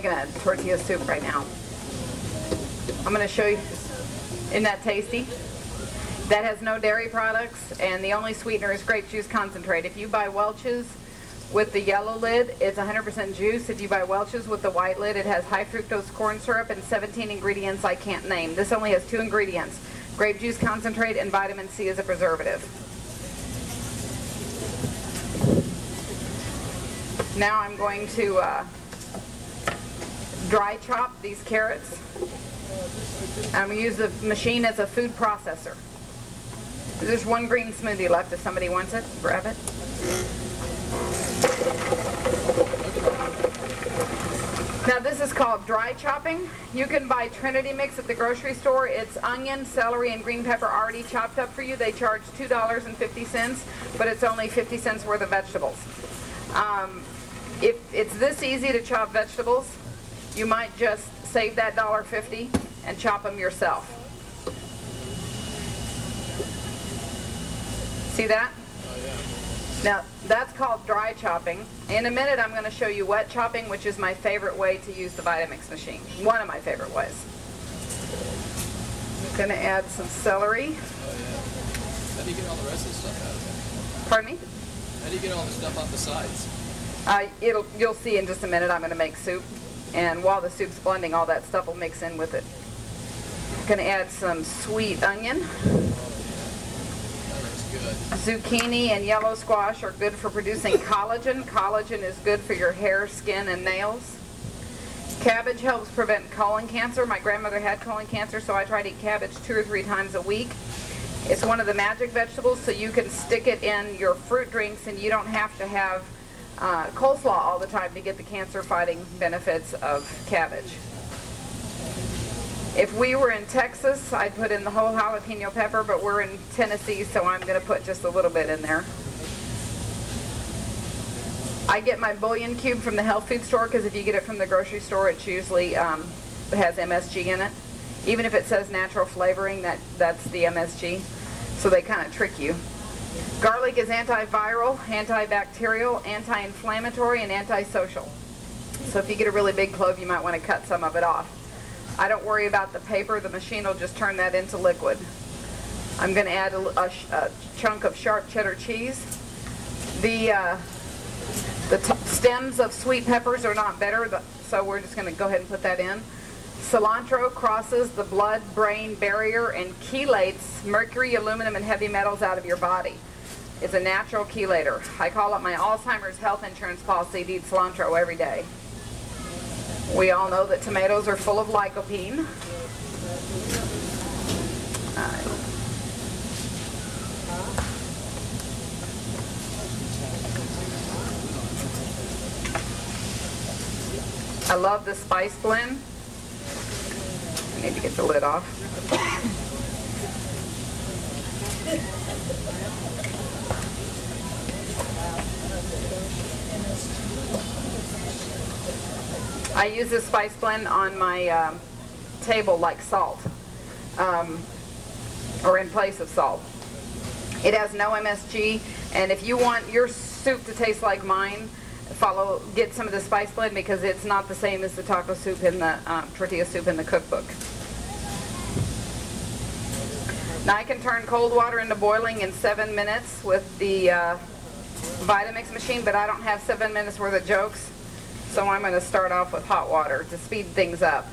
making a tortilla soup right now. I'm going to show you. Isn't that tasty? That has no dairy products, and the only sweetener is grape juice concentrate. If you buy Welch's with the yellow lid, it's 100% juice. If you buy Welch's with the white lid, it has high fructose corn syrup and 17 ingredients I can't name. This only has 2 ingredients, grape juice concentrate and vitamin C as a preservative. Now I'm going to dry chop these carrots. I'm going to use the machine as a food processor. There's one green smoothie left if somebody wants it. Grab it. Now this is called dry chopping. You can buy Trinity Mix at the grocery store. It's onion, celery, and green pepper already chopped up for you. They charge $2.50, but it's only 50 cents worth of vegetables. If it's this easy to chop vegetables, you might just save that $1.50 and chop them yourself. See that? Now, that's called dry chopping. In a minute, I'm going to show you wet chopping, which is my favorite way to use the Vitamix machine. One of my favorite ways. I'm going to add some celery. How do you get all the rest of the stuff out of it? Pardon me? How do you get all the stuff off the sides? You'll see in just a minute. I'm going to make soup. And while the soup's blending, all that stuff will mix in with it. I'm going to add some sweet onion. Zucchini and yellow squash are good for producing collagen. Collagen is good for your hair, skin, and nails. Cabbage helps prevent colon cancer. My grandmother had colon cancer, so I try to eat cabbage 2 or 3 times a week. It's one of the magic vegetables, so you can stick it in your fruit drinks, and you don't have to have coleslaw all the time to get the cancer-fighting benefits of cabbage. If we were in Texas, I'd put in the whole jalapeno pepper, but we're in Tennessee, so I'm going to put just a little bit in there. I get my bouillon cube from the health food store, because if you get it from the grocery store, it usually has MSG in it. Even if it says natural flavoring, that's the MSG. So they kind of trick you. Garlic is antiviral, antibacterial, anti-inflammatory, and antisocial. So if you get a really big clove, you might want to cut some of it off. I don't worry about the paper. The machine will just turn that into liquid. I'm going to add a chunk of sharp cheddar cheese. The stems of sweet peppers are not bitter, so we're just going to go ahead and put that in. Cilantro crosses the blood-brain barrier and chelates mercury, aluminum, and heavy metals out of your body. It's a natural chelator. I call it my Alzheimer's health insurance policy to eat cilantro every day. We all know that tomatoes are full of lycopene. I love the spice blend. I need to get the lid off. I use this spice blend on my table like salt, or in place of salt. It has no MSG, and if you want your soup to taste like mine, get some of the spice blend, because it's not the same as the taco soup in the tortilla soup in the cookbook. Now I can turn cold water into boiling in 7 minutes with the Vitamix machine, but I don't have 7 minutes worth of jokes, so I'm going to start off with hot water to speed things up.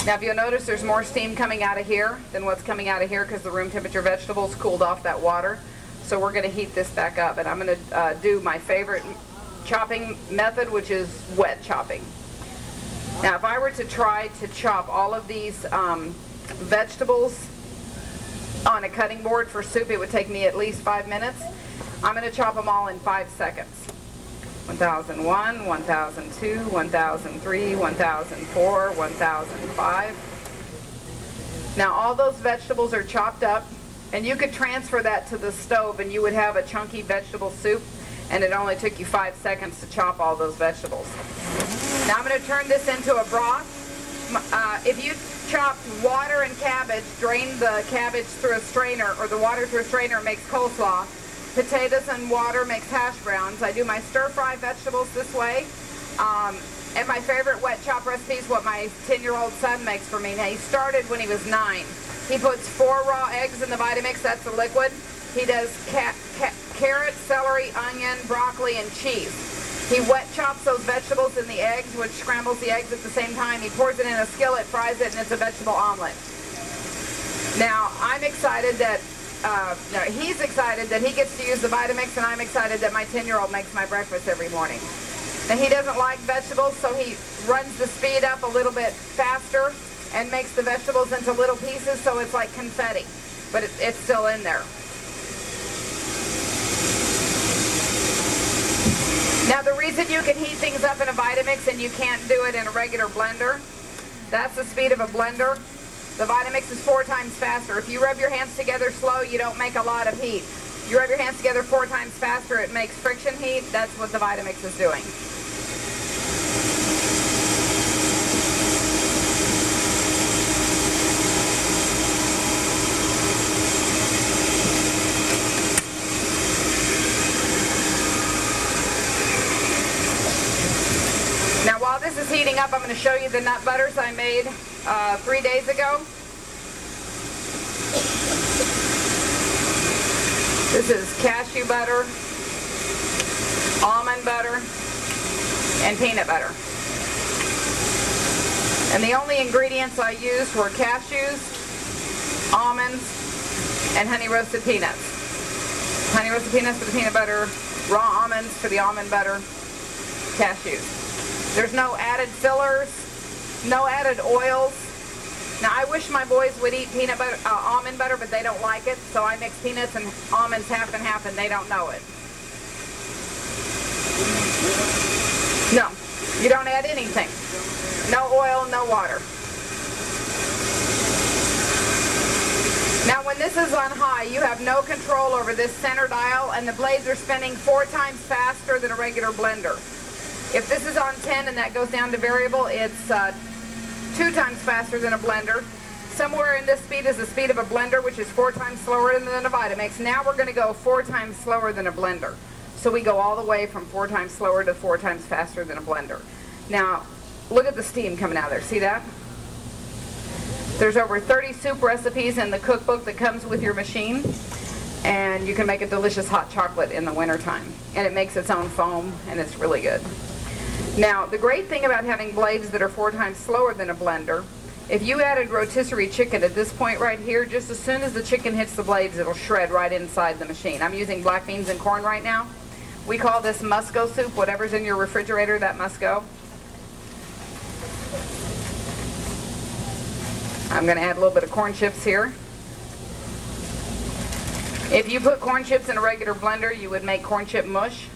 Now if you'll notice, there's more steam coming out of here than what's coming out of here, because the room temperature vegetables cooled off that water. So we're going to heat this back up, and I'm going to do my favorite chopping method, which is wet chopping. Now if I were to try to chop all of these vegetables on a cutting board for soup, it would take me at least 5 minutes. I'm going to chop them all in 5 seconds. 1001, 1002, 1003, 1004, 1005. Now all those vegetables are chopped up, and you could transfer that to the stove and you would have a chunky vegetable soup, and it only took you 5 seconds to chop all those vegetables. Now I'm going to turn this into a broth. If you chopped water and cabbage, drain the cabbage through a strainer, or the water through a strainer makes coleslaw. Potatoes and water makes hash browns. I do my stir-fry vegetables this way. And my favorite wet chop recipe is what my 10-year-old son makes for me. Now, he started when he was 9. He puts 4 raw eggs in the Vitamix, that's the liquid. He does carrot, celery, onion, broccoli, and cheese. He wet chops those vegetables in the eggs, which scrambles the eggs at the same time. He pours it in a skillet, fries it, and it's a vegetable omelet. Now, I'm excited that, he's excited that he gets to use the Vitamix, and I'm excited that my 10-year-old makes my breakfast every morning. And he doesn't like vegetables, so he runs the speed up a little bit faster and makes the vegetables into little pieces, so it's like confetti, but it's still in there. Now, the reason you can heat things up in a Vitamix and you can't do it in a regular blender, that's the speed of a blender. The Vitamix is 4 times faster. If you rub your hands together slow, you don't make a lot of heat. You rub your hands together 4 times faster, it makes friction heat. That's what the Vitamix is doing. Now, while this is heating up, I'm going to show you the nut butters I made 3 days ago. This is cashew butter, almond butter, and peanut butter. And the only ingredients I used were cashews, almonds, and honey roasted peanuts. Honey roasted peanuts for the peanut butter, raw almonds for the almond butter, cashews. There's no added fillers, no added oils. Now, I wish my boys would eat peanut butter, almond butter, but they don't like it, so I mix peanuts and almonds half and half, and they don't know it. No, you don't add anything. No oil, no water. Now, when this is on high, you have no control over this center dial, and the blades are spinning 4 times faster than a regular blender. If this is on 10 and that goes down to variable, it's 2 times faster than a blender. Somewhere in this speed is the speed of a blender, which is 4 times slower than a Vitamix. Now we're going to go 4 times slower than a blender. So we go all the way from 4 times slower to 4 times faster than a blender. Now, look at the steam coming out of there. See that? There's over 30 soup recipes in the cookbook that comes with your machine. And you can make a delicious hot chocolate in the wintertime. And it makes its own foam, and it's really good. Now, the great thing about having blades that are 4 times slower than a blender, if you added rotisserie chicken at this point right here, just as soon as the chicken hits the blades, it'll shred right inside the machine. I'm using black beans and corn right now. We call this must-go soup. Whatever's in your refrigerator, that must go. I'm going to add a little bit of corn chips here. If you put corn chips in a regular blender, you would make corn chip mush.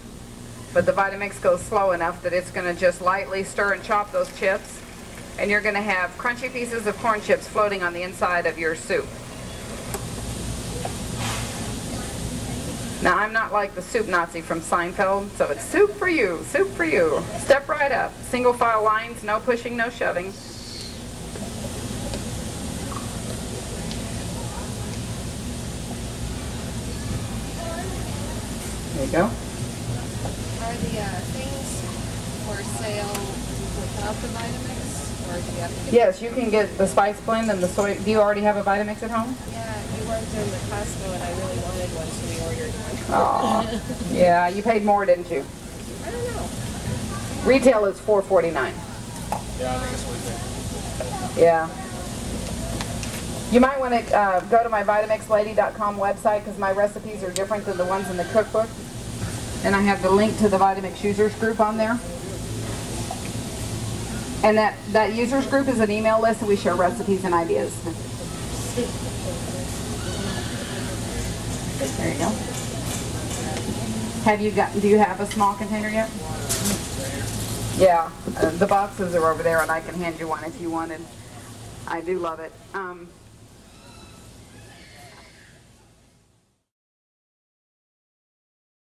But the Vitamix goes slow enough that it's going to just lightly stir and chop those chips. And you're going to have crunchy pieces of corn chips floating on the inside of your soup. Now, I'm not like the soup Nazi from Seinfeld, so it's soup for you, soup for you. Step right up. Single file lines, no pushing, no shoving. There you go. Are the things for sale without the Vitamix, or do you have to get? Yes, you can get the spice blend and the soy. Do you already have a Vitamix at home? Yeah, you weren't in the Costco, and I really wanted one, so we ordered one. Aw, yeah, you paid more, didn't you? I don't know. Retail is $4.49. Yeah, I think it's worth it. Yeah. You might want to go to my vitamixlady.com website because my recipes are different than the ones in the cookbook. And I have the link to the Vitamix users group on there. And that users group is an email list and we share recipes and ideas. There you go. Do you have a small container yet? Yeah, the boxes are over there and I can hand you one if you wanted. I do love it.